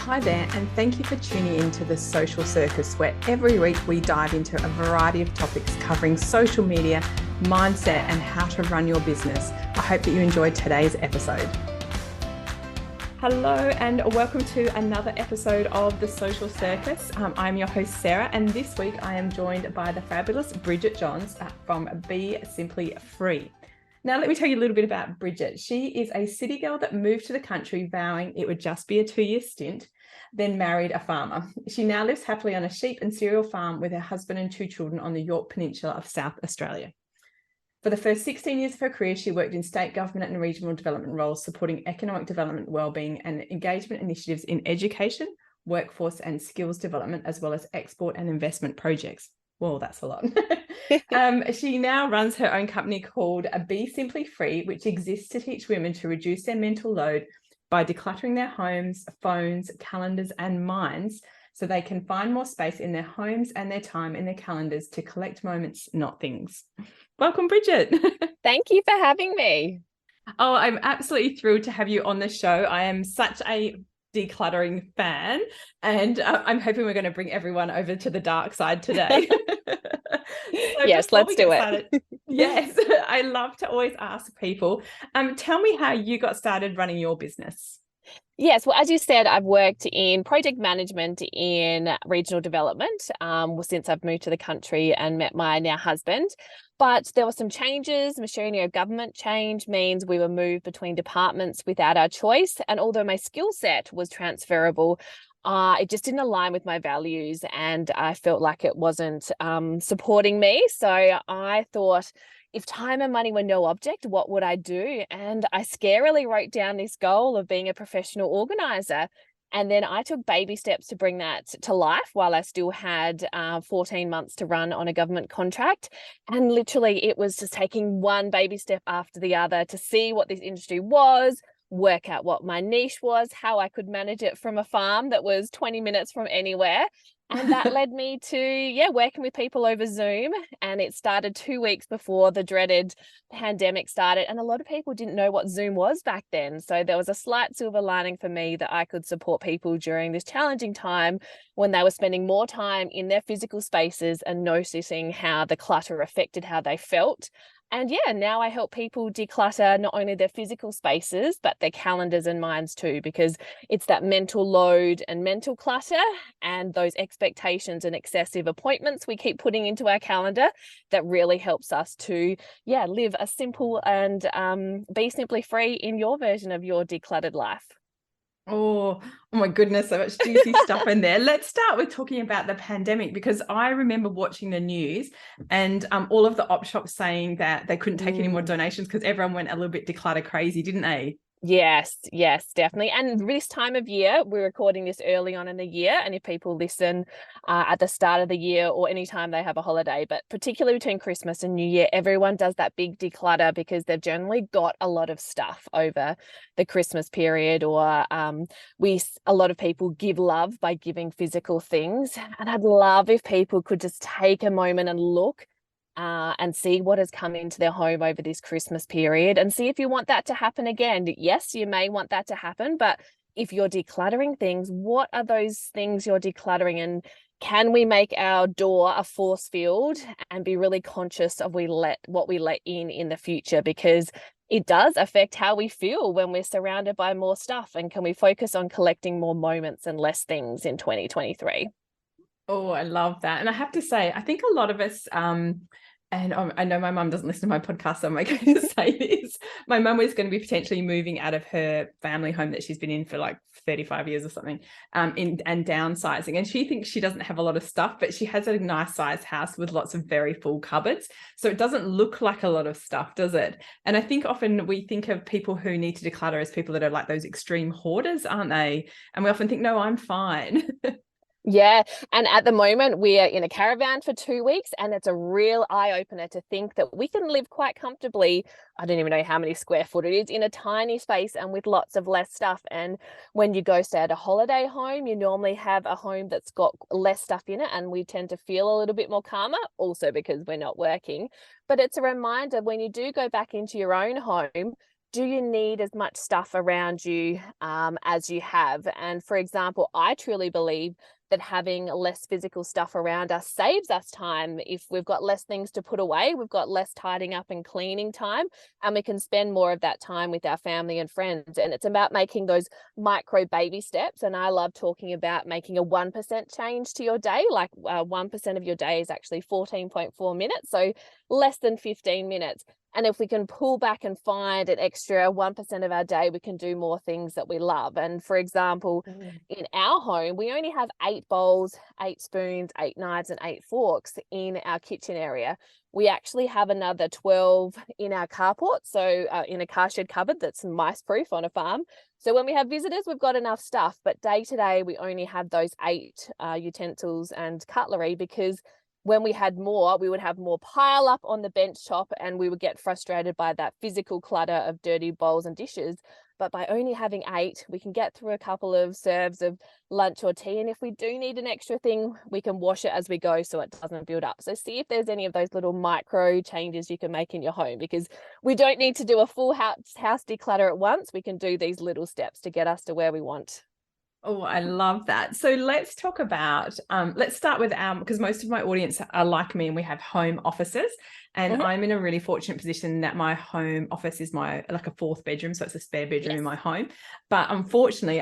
Hi there, and thank you for tuning in to The Social Circus, where every week we dive into a variety of topics covering social media, mindset, and how to run your business. I hope that you enjoyed today's episode. Hello, and welcome to another episode of The Social Circus. I'm your host, Sarah, and this week I am joined by the fabulous Bridget Johns from Be Simply Free. Now, let me tell you a little bit about Bridget. She is a city girl that moved to the country vowing it would just be a 2-year stint, then married a farmer. She now lives happily on a sheep and cereal farm with her husband and 2 children on the Yorke Peninsula of South Australia. For the first 16 years of her career, she worked in state government and regional development roles, supporting economic development, wellbeing, and engagement initiatives in education, workforce, and skills development, as well as export and investment projects. Well, that's a lot. She now runs her own company called Be Simply Free, which exists to teach women to reduce their mental load by decluttering their homes, phones, calendars, and minds so they can find more space in their homes and their time in their calendars to collect moments, not things. Welcome, Bridget. Thank you for having me. Oh, I'm absolutely thrilled to have you on the show. I am such a decluttering fan, and I'm hoping we're going to bring everyone over to the dark side today. Yes, let's do it. Yes, I love to always ask people, tell me how you got started running your business. Yes, well, as you said, I've worked in project management in regional development since I've moved to the country and met my now husband. But there were some changes. Machinery of government change means we were moved between departments without our choice. And although my skill set was transferable, it just didn't align with my values, and I felt like it wasn't supporting me. So I thought, if time and money were no object, what would I do? And I scarily wrote down this goal of being a professional organizer. And then I took baby steps to bring that to life while I still had 14 months to run on a government contract. And literally it was just taking one baby step after the other to see what this industry was, work out what my niche was, how I could manage it from a farm that was 20 minutes from anywhere. And that led me to, working with people over Zoom. And it started 2 weeks before the dreaded pandemic started. And a lot of people didn't know what Zoom was back then. So there was a slight silver lining for me that I could support people during this challenging time when they were spending more time in their physical spaces and noticing how the clutter affected how they felt. And now I help people declutter not only their physical spaces, but their calendars and minds too, because it's that mental load and mental clutter and those expectations and excessive appointments we keep putting into our calendar that really helps us to, live a simple and be simply free in your version of your decluttered life. Oh my goodness, so much juicy stuff in there. Let's start with talking about the pandemic, because I remember watching the news and all of the op shops saying that they couldn't take any more donations because everyone went a little bit declutter crazy, didn't they? Yes, definitely. And this time of year, we're recording this early on in the year. And if people listen at the start of the year or anytime they have a holiday, but particularly between Christmas and New Year, everyone does that big declutter because they've generally got a lot of stuff over the Christmas period, or a lot of people give love by giving physical things. And I'd love if people could just take a moment and look and see what has come into their home over this Christmas period and see if you want that to happen again. Yes, you may want that to happen, but if you're decluttering things, what are those things you're decluttering? And can we make our door a force field and be really conscious of what we let in the future? Because it does affect how we feel when we're surrounded by more stuff. And can we focus on collecting more moments and less things in 2023? Oh, I love that. And I have to say, I think a lot of us, and I know my mum doesn't listen to my podcast, so I'm going to say this. My mum was going to be potentially moving out of her family home that she's been in for like 35 years or something, and downsizing. And she thinks she doesn't have a lot of stuff, but she has a nice sized house with lots of very full cupboards. So it doesn't look like a lot of stuff, does it? And I think often we think of people who need to declutter as people that are like those extreme hoarders, aren't they? And we often think, no, I'm fine. Yeah. And at the moment, we are in a caravan for 2 weeks, and it's a real eye-opener to think that we can live quite comfortably. I don't even know how many square foot it is in a tiny space and with lots of less stuff. And when you go stay at a holiday home, you normally have a home that's got less stuff in it, and we tend to feel a little bit more calmer, also because we're not working. But it's a reminder, when you do go back into your own home, do you need as much stuff around you as you have? And for example, I truly believe that having less physical stuff around us saves us time. If we've got less things to put away, we've got less tidying up and cleaning time, and we can spend more of that time with our family and friends. And it's about making those micro baby steps. And I love talking about making a 1% change to your day. Like 1% of your day is actually 14.4 minutes. So less than 15 minutes. And if we can pull back and find an extra 1% of our day, we can do more things that we love. And for example, in our home, we only have 8 bowls, 8 spoons, 8 knives, and 8 forks in our kitchen area. We actually have another 12 in our carport, so in a car shed cupboard that's mice proof on a farm. So when we have visitors, we've got enough stuff, but day to day, we only have those 8 utensils and cutlery, because when we had more, we would have more pile up on the bench top, and we would get frustrated by that physical clutter of dirty bowls and dishes. But by only having 8, we can get through a couple of serves of lunch or tea. And if we do need an extra thing, we can wash it as we go so it doesn't build up. So see if there's any of those little micro changes you can make in your home, because we don't need to do a full house declutter at once. We can do these little steps to get us to where we want. Oh, I love that. So let's talk about, let's start with because most of my audience are like me and we have home offices. And I'm in a really fortunate position that my home office is like a 4th bedroom. So it's a spare bedroom in my home. But unfortunately,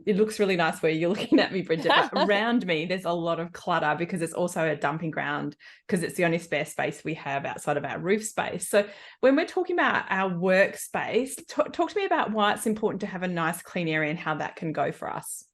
it looks really nice where you're looking at me, Bridget, but around me, there's a lot of clutter, because it's also a dumping ground, because it's the only spare space we have outside of our roof space. So when we're talking about our workspace, talk to me about why it's important to have a nice clean area and how that can go for us.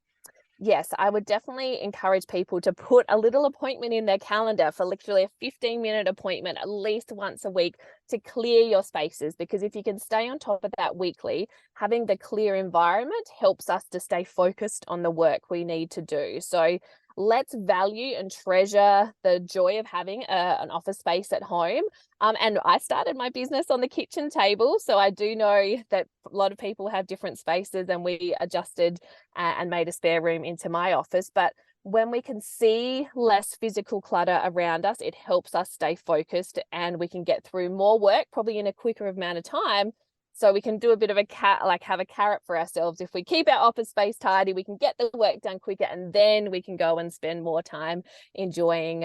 Yes, I would definitely encourage people to put a little appointment in their calendar for literally a 15-minute appointment at least once a week to clear your spaces, because if you can stay on top of that weekly, having the clear environment helps us to stay focused on the work we need to do. So let's value and treasure the joy of having an office space at home. And I started my business on the kitchen table, so I do know that a lot of people have different spaces, and we adjusted and made a spare room into my office. But when we can see less physical clutter around us, it helps us stay focused, and we can get through more work probably in a quicker amount of time. So we can do a bit of have a carrot for ourselves. If we keep our office space tidy, we can get the work done quicker, and then we can go and spend more time enjoying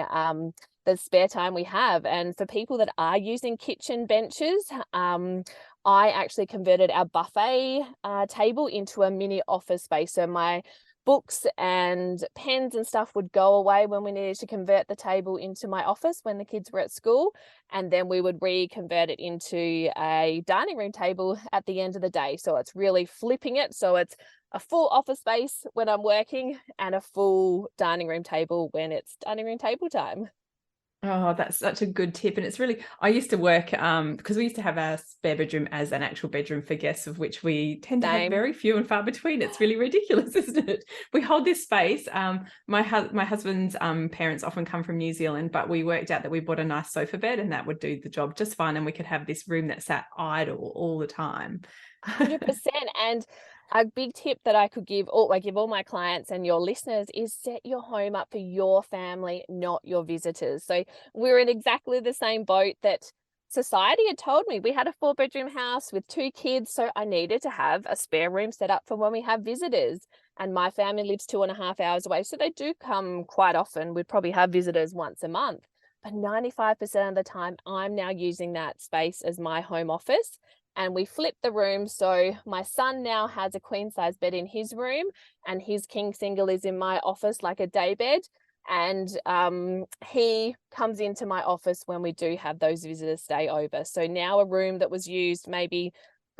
the spare time we have. And for people that are using kitchen benches, I actually converted our buffet table into a mini office space. So my books and pens and stuff would go away when we needed to convert the table into my office when the kids were at school, and then we would reconvert it into a dining room table at the end of the day. So it's really flipping it, so it's a full office space when I'm working and a full dining room table when it's dining room table time. Oh, that's such a good tip. And it's really, I used to work, because we used to have our spare bedroom as an actual bedroom for guests, of which we tend to have very few and far between. It's really ridiculous, isn't it? We hold this space. My husband's parents often come from New Zealand, but we worked out that we bought a nice sofa bed and that would do the job just fine. And we could have this room that sat idle all the time. 100%. And a big tip that I could give all my clients and your listeners is set your home up for your family, not your visitors. So we're in exactly the same boat that society had told me. We had a 4-bedroom house with 2 kids, so I needed to have a spare room set up for when we have visitors. And my family lives 2.5 hours away, so they do come quite often. We'd probably have visitors once a month. But 95% of the time, I'm now using that space as my home office. And we flipped the room. So my son now has a queen size bed in his room, and his king single is in my office like a day bed. And he comes into my office when we do have those visitors stay over. So now a room that was used maybe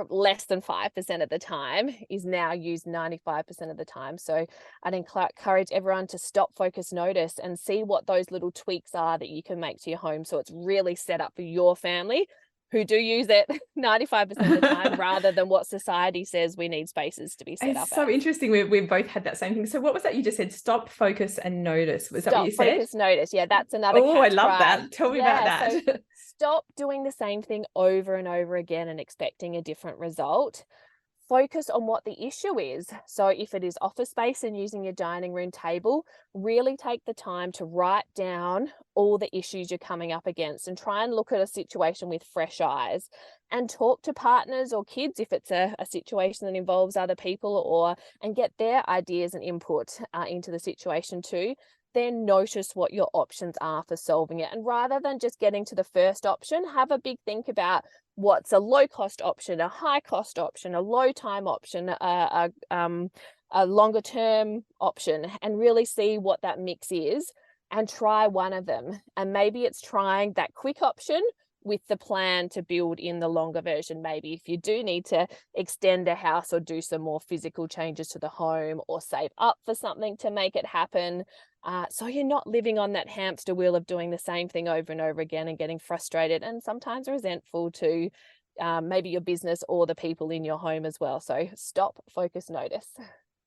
less than 5% of the time is now used 95% of the time. So I'd encourage everyone to stop, focus, notice, and see what those little tweaks are that you can make to your home, so it's really set up for your family, who do use it 95% of the time, rather than what society says we need spaces to be set up. It's so interesting. We've both had that same thing. So what was that you just said? Stop, focus, and notice. Was that what you said? Stop, focus, notice. Yeah, that's another. Oh, I love that. Tell me about that. So stop doing the same thing over and over again and expecting a different result. focus on what the issue is. So if it is office space and using your dining room table, really take the time to write down all the issues you're coming up against and try and look at a situation with fresh eyes, and talk to partners or kids if it's a situation that involves other people, and get their ideas and input into the situation too. Then notice what your options are for solving it. And rather than just getting to the first option, have a big think about what's a low cost option, a high cost option, a low time option, a longer term option, and really see what that mix is and try one of them. And maybe it's trying that quick option with the plan to build in the longer version. Maybe if you do need to extend a house or do some more physical changes to the home, or save up for something to make it happen. So you're not living on that hamster wheel of doing the same thing over and over again and getting frustrated and sometimes resentful to maybe your business or the people in your home as well. So stop, focus, notice.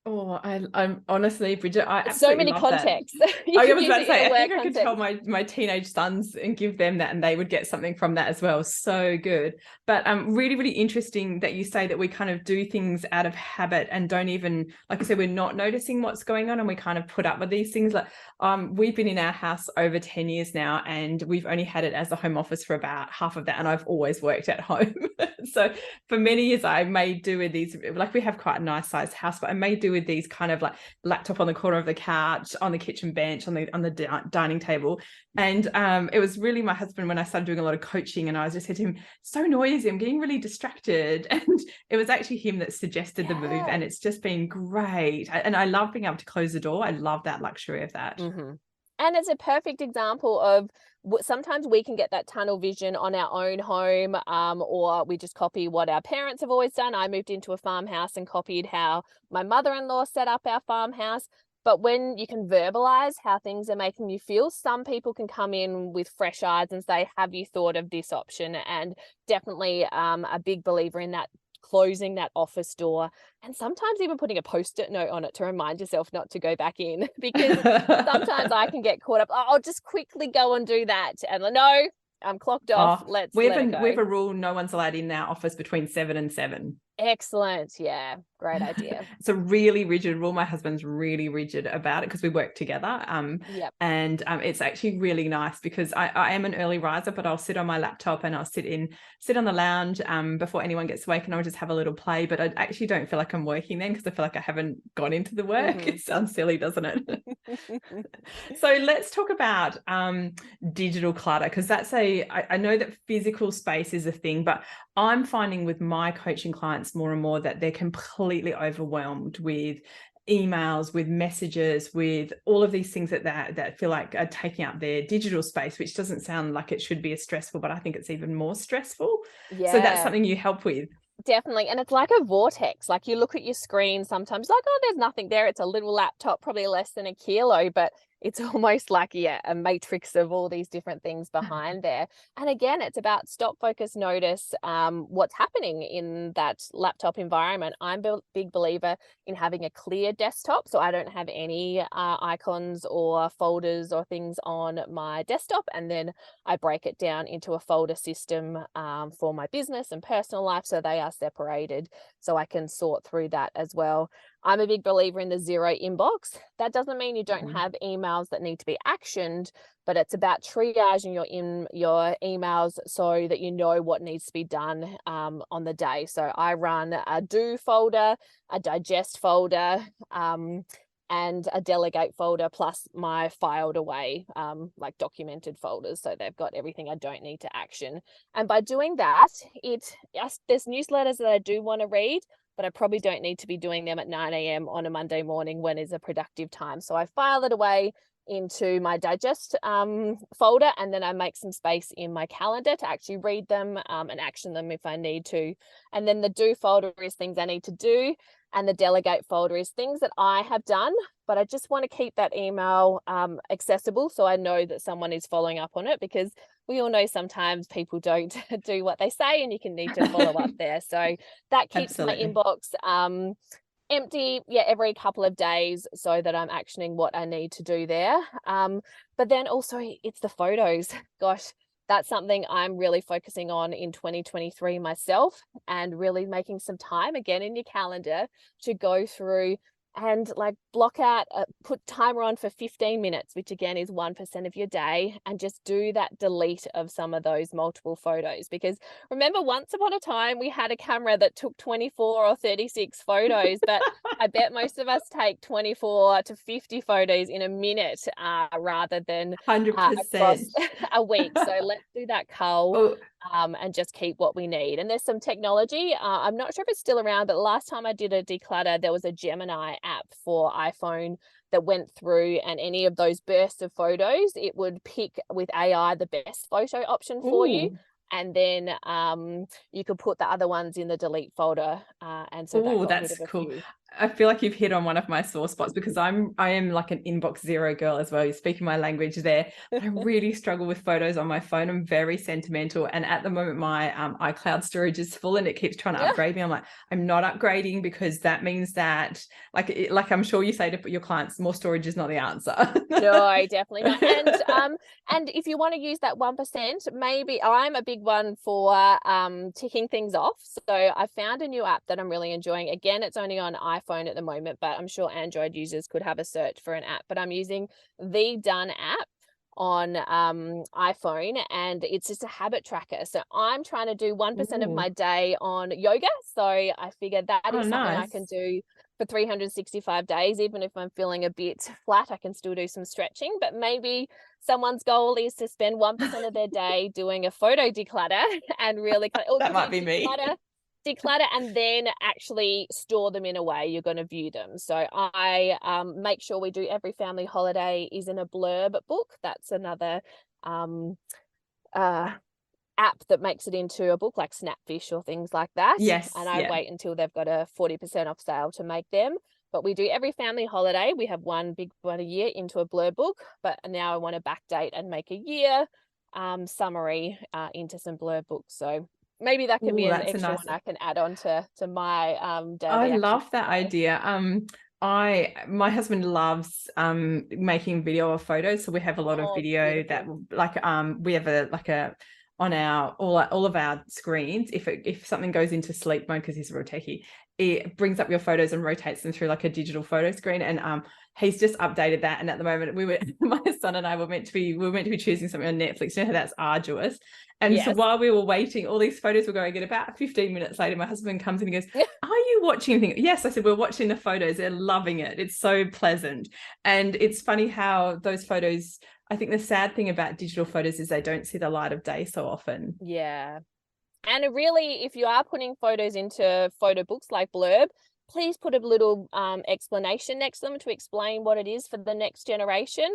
Oh, I'm honestly, Bridget, I so absolutely many love contexts. I was about to say, I think I could tell my teenage sons and give them that, and they would get something from that as well. So good. But really, really interesting that you say that we kind of do things out of habit and don't even, like I said, we're not noticing what's going on, and we kind of put up with these things. Like we've been in our house over 10 years now, and we've only had it as a home office for about half of that, and I've always worked at home. So for many years, I made do with these, like we have quite a nice sized house, but I made do with these kind of like laptop on the corner of the couch, on the kitchen bench, on the dining table. And it was really my husband, when I started doing a lot of coaching, and I was just said to him, so noisy, I'm getting really distracted. And it was actually him that suggested the move, and it's just been great. And I love being able to close the door. I love that luxury of that. Mm-hmm. And it's a perfect example of sometimes we can get that tunnel vision on our own home, or we just copy what our parents have always done. I moved into a farmhouse and copied how my mother-in-law set up our farmhouse. But when you can verbalize how things are making you feel, some people can come in with fresh eyes and say, have you thought of this option? And definitely a big believer in that, closing that office door, and sometimes even putting a post-it note on it to remind yourself not to go back in, because sometimes I can get caught up. Oh, I'll just quickly go and do that, and no, I'm clocked off. We have a rule: no one's allowed in our office between 7 and 7. Excellent. Yeah, great idea. It's a really rigid rule. My husband's really rigid about it because we work together. Yep. And it's actually really nice because I am an early riser, but I'll sit on my laptop and I'll sit on the lounge before anyone gets awake, and I'll just have a little play. But I actually don't feel like I'm working then, because I feel like I haven't gone into the work. Mm-hmm. It sounds silly, doesn't it? So let's talk about digital clutter, because I know that physical space is a thing, but I'm finding with my coaching clients more and more that they're completely overwhelmed with emails, with messages, with all of these things that feel like are taking up their digital space, which doesn't sound like it should be as stressful, but I think it's even more stressful. Yeah. So that's something you help with. Definitely. And it's like a vortex. Like you look at your screen sometimes like, oh, there's nothing there. It's a little laptop, probably less than a kilo, but it's almost like, a matrix of all these different things behind there. And again, it's about stop, focus, notice what's happening in that laptop environment. I'm a big believer in having a clear desktop, so I don't have any icons or folders or things on my desktop. And then I break it down into a folder system for my business and personal life, so they are separated, so I can sort through that as well. I'm a big believer in the zero inbox. That doesn't mean you don't have emails that need to be actioned, but it's about triaging your emails so that you know what needs to be done on the day. So I run a do folder, a digest folder, and a delegate folder, plus my filed away, like documented folders. So they've got everything I don't need to action. And by doing that, there's newsletters that I do want to read, but I probably don't need to be doing them at 9 a.m. on a Monday morning when is a productive time. So I file it away into my digest folder, and then I make some space in my calendar to actually read them and action them if I need to. And then the do folder is things I need to do, and the delegate folder is things that I have done, but I just want to keep that email accessible so I know that someone is following up on it, because we all know sometimes people don't do what they say and you can need to follow up there. So that keeps Absolutely. My inbox empty every couple of days so that I'm actioning what I need to do there. But then also it's the photos. Gosh, that's something I'm really focusing on in 2023 myself, and really making some time again in your calendar to go through and like block out, put timer on for 15 minutes, which again is 1% of your day, and just do that delete of some of those multiple photos. Because remember, once upon a time we had a camera that took 24 or 36 photos, but I bet most of us take 24 to 50 photos in a minute, rather than 100%. across a week. So let's do that cull. Oh, And just keep what we need. And there's some technology. I'm not sure if it's still around, but last time I did a declutter, there was a Gemini app for iPhone that went through, and any of those bursts of photos, it would pick with AI the best photo option for you. ooh. And then you could put the other ones in the delete folder. And so that Oh, got rid that's of a cool. few. I feel like you've hit on one of my sore spots, because I am like an inbox zero girl as well. You're speaking my language there. I really struggle with photos on my phone. I'm very sentimental, and at the moment my iCloud storage is full, and it keeps trying to upgrade me. I'm like, I'm not upgrading, because that means that like I'm sure you say to your clients, more storage is not the answer. No, definitely not. And if you want to use that 1%, maybe I'm a big one for ticking things off. So I found a new app that I'm really enjoying. Again, it's only on iPhone at the moment, but I'm sure Android users could have a search for an app. But I'm using the Done app on iPhone, and it's just a habit tracker. So I'm trying to do 1% of Ooh. my day on yoga. So I figured that Oh, is something I can nice. do for 365 days. Even if I'm feeling a bit flat, I can still do some stretching. But maybe someone's goal is to spend 1% of their day doing a photo declutter and really That might you be me. declutter and then actually store them in a way you're going to view them. So I make sure we do every family holiday is in a blurb book. That's another uh, app that makes it into a book, like Snapfish or things like that. Yes, And I yeah. wait until they've got a 40% off sale to make them. But we do every family holiday. We have one big one a year into a blur book, but now I want to backdate and make a year summary into some blur books. So maybe that can Oh, be an that's a extra nice. one I can add on to my I daily love that activity. idea. My husband loves making video of photos, so we have a lot of Oh, video that beautiful. we have a on our all of our screens. If something goes into sleep mode, because he's a real techie, it brings up your photos and rotates them through like a digital photo screen. And he's just updated that. And at the moment, my son and I were meant to be choosing something on Netflix. You know how that's arduous. And so Yes. while we were waiting, all these photos were going. And about 15 minutes later, my husband comes in and goes, "Are you watching anything?" Yes, I said, "We're watching the photos. They're loving it. It's so pleasant." And it's funny how those photos, I think the sad thing about digital photos is they don't see the light of day so often. Yeah. And really, if you are putting photos into photo books like Blurb, please put a little explanation next to them to explain what it is for the next generation.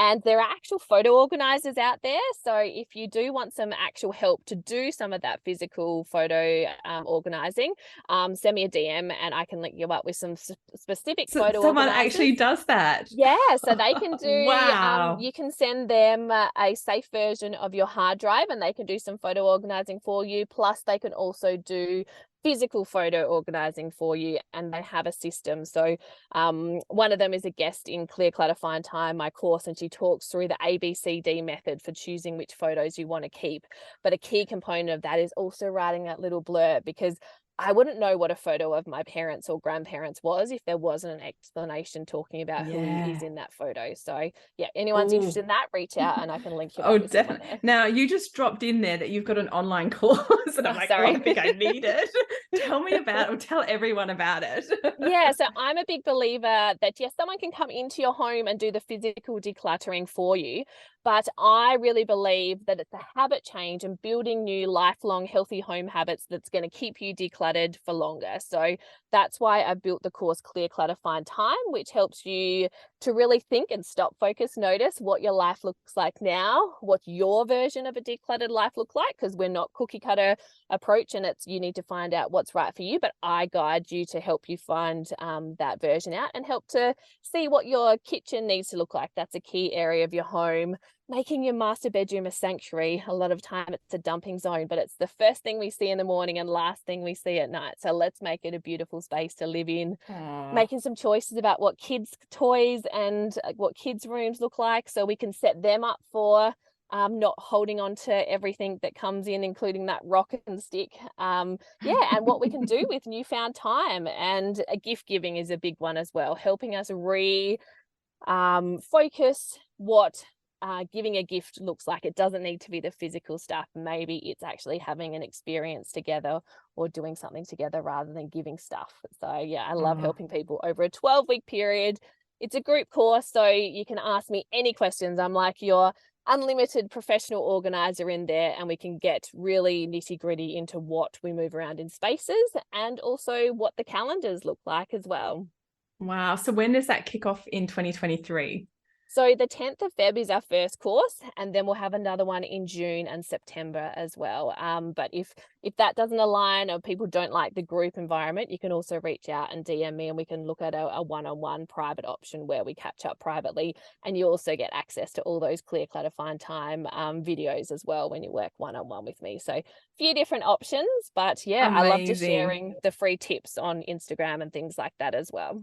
And there are actual photo organizers out there. So if you do want some actual help to do some of that physical photo organizing, send me a DM and I can link you up with some specific So photo someone actually organizers. does that. Yeah, so they can do, Wow. you can send them a safe version of your hard drive and they can do some photo organizing for you. Plus, they can also do physical photo organizing for you, and they have a system. So one of them is a guest in Clear Clutter Find Time, my course, and she talks through the ABCD method for choosing which photos you want to keep. But a key component of that is also writing that little blurb, because I wouldn't know what a photo of my parents or grandparents was if there wasn't an explanation talking about who is Yeah. in that photo. So yeah, anyone's interested Oh. in that, reach out and I can link you Oh, up with someone definitely. there. Now, you just dropped in there that you've got an online course, and I'm Oh, like, oh, I sorry. think I need it. Tell me about it, or tell everyone about it. Yeah, so I'm a big believer that yes, someone can come into your home and do the physical decluttering for you, but I really believe that it's a habit change and building new lifelong healthy home habits that's going to keep you decluttered for longer. So that's why I built the course Clear Clutter Find Time, which helps you to really think and stop, focus, notice what your life looks like now, what your version of a decluttered life look like, because we're not cookie cutter approach and it's you need to find out what's right for you, but I guide you to help you find that version out and help to see what your kitchen needs to look like. That's a key area of your home. Making your master bedroom a sanctuary. A lot of time it's a dumping zone, but it's the first thing we see in the morning and last thing we see at night. So let's make it a beautiful space to live in. Aw. Making some choices about what kids' toys and what kids' rooms look like so we can set them up for not holding on to everything that comes in, including that rock and stick. And what we can do with newfound time. And a gift giving is a big one as well, helping us focus what giving a gift looks like. It doesn't need to be the physical stuff. Maybe it's actually having an experience together or doing something together rather than giving stuff. So yeah, I love helping people over a 12-week period. It's a group course, so you can ask me any questions. I'm like your unlimited professional organizer in there, and we can get really nitty-gritty into what we move around in spaces and also what the calendars look like as well. Wow. So when does that kick off in 2023? So the 10th of Feb is our first course, and then we'll have another one in June and September as well. But if that doesn't align or people don't like the group environment, you can also reach out and DM me, and we can look at a one-on-one private option where we catch up privately. And you also get access to all those Clear Clutter Find Time videos as well when you work one-on-one with me. So a few different options, but yeah, Amazing. I love just sharing the free tips on Instagram and things like that as well.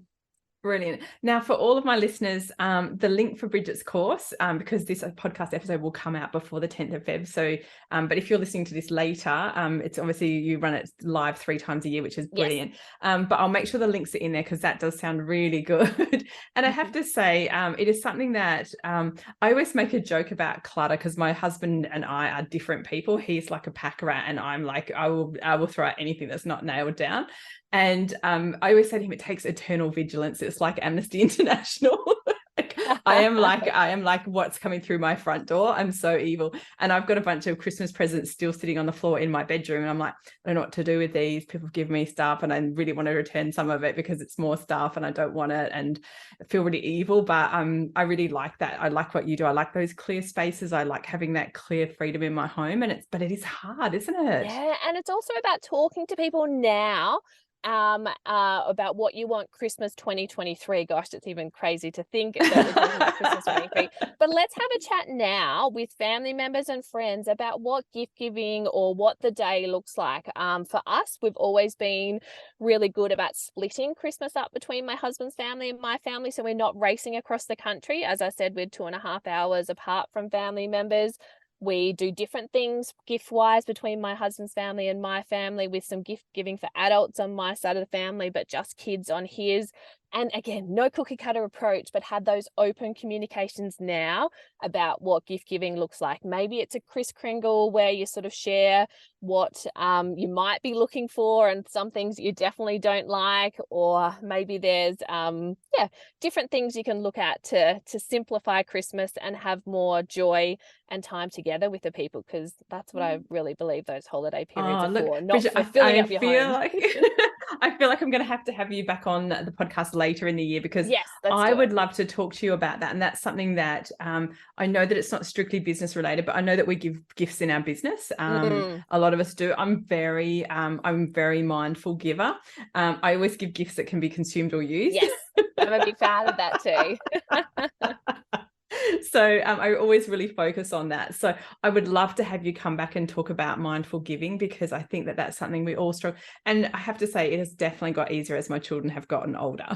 Brilliant. Now, for all of my listeners, the link for Bridget's course, because this podcast episode will come out before the 10th of Feb. So, but if you're listening to this later, it's obviously you run it live 3 times a year, which is brilliant. Yes. But I'll make sure the links are in there because that does sound really good. And I have to say, it is something that I always make a joke about clutter because my husband and I are different people. He's like a pack rat, and I'm like, I will throw out anything that's not nailed down. And I always say to him, it takes eternal vigilance. It's like Amnesty International. I am like what's coming through my front door. I'm so evil. And I've got a bunch of Christmas presents still sitting on the floor in my bedroom. And I'm like, I don't know what to do with these. People give me stuff and I really want to return some of it because it's more stuff and I don't want it and I feel really evil. But I really like that. I like what you do. I like those clear spaces. I like having that clear freedom in my home. But it is hard, isn't it? Yeah. And it's also about talking to people now about what you want Christmas 2023. Gosh, it's even crazy to think that we're talking about Christmas 2023. But let's have a chat now with family members and friends about what gift giving or what the day looks like. For us, we've always been really good about splitting Christmas up between my husband's family and my family, so we're not racing across the country. As I said, we're 2.5 hours apart from family members. We do different things gift-wise between my husband's family and my family, with some gift giving for adults on my side of the family, but just kids on his. And again, no cookie cutter approach, but had those open communications now about what gift giving looks like. Maybe it's a Kris Kringle where you sort of share what you might be looking for and some things you definitely don't like, or maybe there's different things you can look at to simplify Christmas and have more joy and time together with the people, because that's what I really believe those holiday periods are for, not Bridget, for filling up your home. I feel like I'm going to have you back on the podcast later in the year, because yes, I would love to talk to you about that. And that's something that I know that it's not strictly business related, but I know that we give gifts in our business. A lot of us do. I'm very mindful giver. I always give gifts that can be consumed or used. Yes, I'm a big fan of that too. So I always really focus on that. So I would love to have you come back and talk about mindful giving, because I think that that's something we all struggle. And I have to say, it has definitely got easier as my children have gotten older.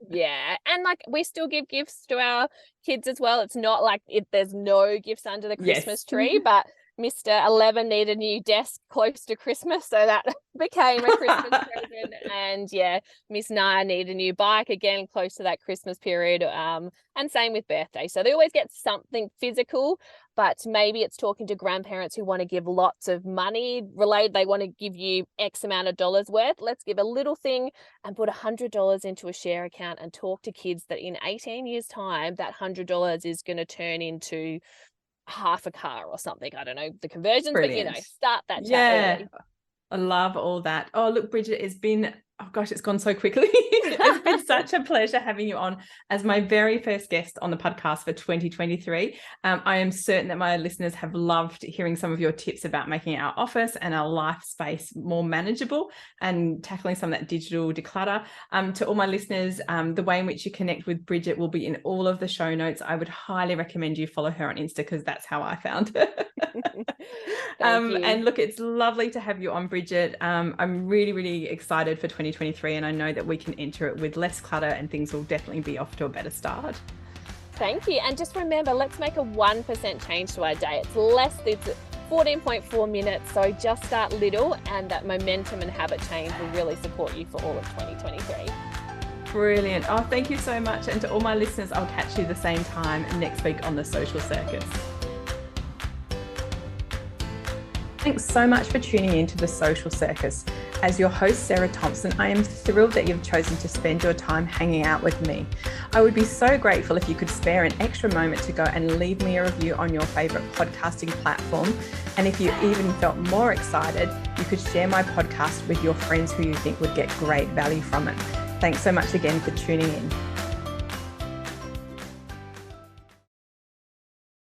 Yeah. And like, we still give gifts to our kids as well. It's not like there's no gifts under the Christmas tree, but Mr. 11 needed a new desk close to Christmas, so that became a Christmas present. And yeah, Miss 9 needed a new bike, again close to that Christmas period. And same with birthday. So they always get something physical, but maybe it's talking to grandparents who want to give lots of money related. They want to give you X amount of dollars worth. Let's give a little thing and put $100 into a share account and talk to kids that in 18 years time, that $100 is going to turn into half a car or something. I don't know the conversions. Brilliant. But start that chat early. I love all that. Oh, look, Bridget, it's been, oh gosh, it's gone so quickly. It's been such a pleasure having you on as my very first guest on the podcast for 2023. I am certain that my listeners have loved hearing some of your tips about making our office and our life space more manageable and tackling some of that digital declutter. To all my listeners, the way in which you connect with Bridget will be in all of the show notes. I would highly recommend you follow her on Insta, because that's how I found her. And look, it's lovely to have you on, Bridget. I'm really, really excited for 2023, and I know that we can enter it with less clutter and things will definitely be off to a better start. Thank you. And just remember, let's make a 1% change to our day. It's 14.4 minutes. So just start little, and that momentum and habit change will really support you for all of 2023. Brilliant. Oh, thank you so much. And to all my listeners, I'll catch you the same time next week on the Social Circus. Thanks so much for tuning in to the Social Circus. As your host, Sarah Thompson, I am thrilled that you've chosen to spend your time hanging out with me. I would be so grateful if you could spare an extra moment to go and leave me a review on your favorite podcasting platform. And if you even felt more excited, you could share my podcast with your friends who you think would get great value from it. Thanks so much again for tuning in.